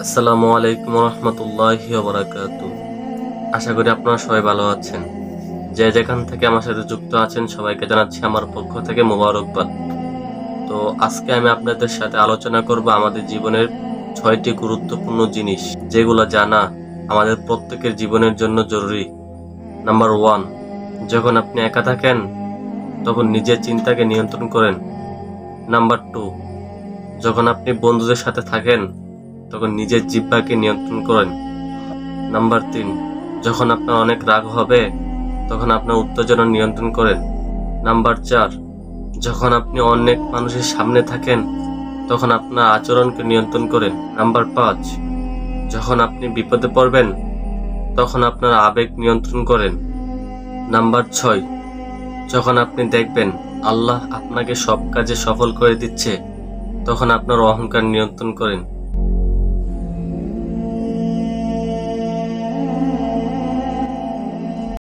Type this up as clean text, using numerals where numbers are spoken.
আসসালামু আলাইকুম রহমতুল্লাহি ওয়া বারাকাতুহু। আশা করি আপনারা সবাই ভালো আছেন। যে যেখান থেকে আমার সাথে যুক্ত আছেন সবাইকে জানাচ্ছি আমার পক্ষ থেকে মোবারকবাদ। তো আজকে আমি আপনাদের সাথে আলোচনা করব আমাদের জীবনের 6টি গুরুত্বপূর্ণ জিনিস, যেগুলো জানা আমাদের প্রত্যেকের জীবনের জন্য জরুরি। নাম্বার 1, যখন আপনি একা থাকেন তখন নিজের চিন্তাকে নিয়ন্ত্রণ করেন। নাম্বার 2, যখন আপনি বন্ধুদের সাথে থাকেন তখন নিজের জিহ্বাকে নিয়ন্ত্রণ করেন। নাম্বার 3, যখন আপনার অনেক রাগ হবে তখন আপনার উত্তেজনা নিয়ন্ত্রণ করেন। নাম্বার 4, যখন আপনি অনেক মানুষের সামনে থাকেন তখন আপনার আচরণকে নিয়ন্ত্রণ করেন। নাম্বার 5, যখন আপনি বিপদে পড়বেন তখন আপনার আবেগ নিয়ন্ত্রণ করেন। নাম্বার 6, যখন আপনি দেখবেন আল্লাহ আপনাকে সব কাজে সফল করে দিচ্ছে তখন আপনার অহংকার নিয়ন্ত্রণ করেন।